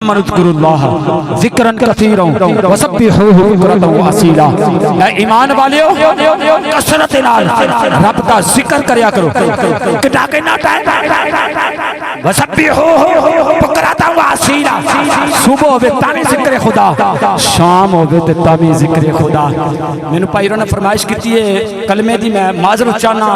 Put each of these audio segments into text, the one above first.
मनुज़कुरुल्लाह ज़िक्रन कसीरन वसब्बिहूहु बुक्रतन व असीला। ऐ ईमान वालियो कसरत नाल रब दा जिक्र करया करो, किटा के ना वसब्बिहूहु बुक्रतन व असीला। सुबह होवे तावी जिक्र खुदा, शाम होवे ते तावी जिक्र खुदा। मैनू भाई ने फरमाइश की है कलमे दी, मैं माजरत चाहना,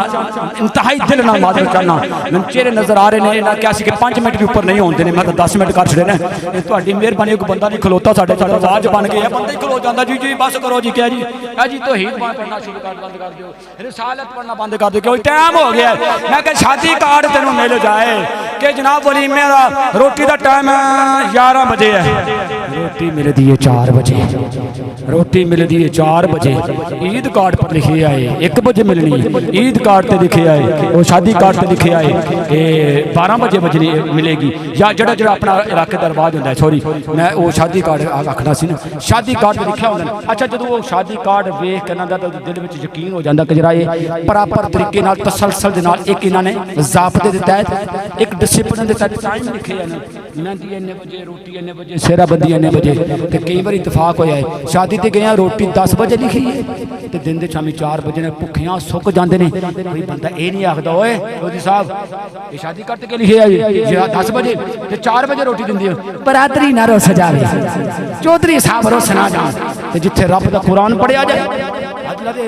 इंतहाई दिल नाल माजरत चाहना। मैनू चेहरे नजर आ रहे ने, इन्हां क्या सी कि 5 मिनट भी ऊपर नहीं होंदे ने, मैं तो 10 मिनट कर छड़े ने। ਤੁਹਾਡੀ ਮਿਹਰਬਾਨੀ, ਕੋਈ ਬੰਦਾ ਨਹੀਂ ਖਲੋਤਾ ਸਾਡੇ ਸਾਡਾ ਰਾਜ ਬਣ ਗਿਆ, ਬੰਦਾ ਹੀ ਖਲੋ ਜਾਂਦਾ ਜੀ ਜੀ ਬਸ ਕਰੋ ਜੀ ਕਿਹਾ ਜੀ ਇਹ ਜੀ ਤੌਹੀਦ ਪੜ੍ਹਨਾ ਸ਼ੁਰੂ ਕਰ ਬੰਦ ਕਰ ਦਿਓ, ਰਿਸਾਲਤ ਪੜ੍ਹਨਾ ਬੰਦ ਕਰ ਦਿਓ, ਕਿਉਂ ਟਾਈਮ ਹੋ ਗਿਆ। ਮੈਂ ਕਿਹਾ ਸ਼ਾਦੀ ਕਾਰਡ ਤੈਨੂੰ ਮਿਲ ਜਾਏ ਕਿ ਜਨਾਬ ਵਲੀਮੇ ਦਾ ਰੋਟੀ ਦਾ ਟਾਈਮ 11 ਵਜੇ ਹੈ, रोटी मिलती है 4 बजे, रोटी मिलती है 4 बजे। ईद कार्ड पर लिखे आए 1 बजे मिलनी, ईद कार्ड पर लिखे आए और शादी कार्ड पर लिखे आए कि 12 बजे बजनी मिलेगी, या जड़ा जड़ा अपना इलाके का रिवाज होता है। सॉरी मैं वो शादी कार्ड आखना सी ना, शादी कार्ड पर लिखा होता। अच्छा जो वो शादी कार्ड वेख के ना तो दिल में यकीन हो जाता कि जरा ये प्रॉपर तरीके नाल तसलसल दे नाल एक इन्होंने ज़ाबते के तहत एक डिसिपलिन के तहत टाइम लिखे है ना, मेहंदी इन्ने बजे, रोटी इन्ने बजे, सेहराबंदी इन्ने बजे। तो कई बार इतफाक होया है शादी ते गए रोटी 10 बजे लिखी है तो दिन के शामी 4 बजे ने भुखियां सुक जाते हैं। कोई बंदा ये नहीं आखदा ओए चौधरी साहब ये शादी करते के लिखे है 10 बजे तो 4 बजे रोटी दिंदी है। बरादरी ना रोस जाए, चौधरी साहब रोस ना जाए, जिथे रब दा कुरान पढ़िया जाए,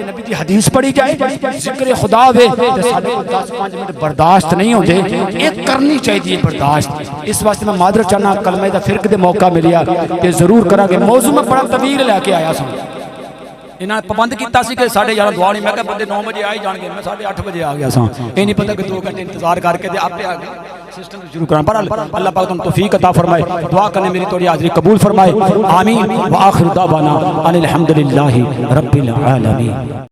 नबी दी हदीस पढ़ी जाए, जिक्र खुदा वे 10-5 मिनट बर्दाश्त नहीं होते, एक करनी चाहिए बर्दाश्त। इस वास्ते मैं मादर चाहना कलमे दा फिरक दे मौका मिलिया कि जरूर करा। मौजू में बड़ा तवील लैके आया सा, इन्हें पाबंद किया कि 11:30 दुआ नहीं, मैं बंदे 9 बजे आ ही जाएंगे, मैं 8:30 बजे आ गया सा, ये नहीं पता कि 2 घंटे इंतजार करके आपे आ गए सिस्टम शुरू करा। पर अल्लाह पाक तुम तौफीक अता फरमाए, दुआ करने मेरी थोड़ी हाजिरी कबूल फरमाए। आमीन व आखिर दावाना अनिल हम्दुलिल्लाहि रब्बिल आलमीन।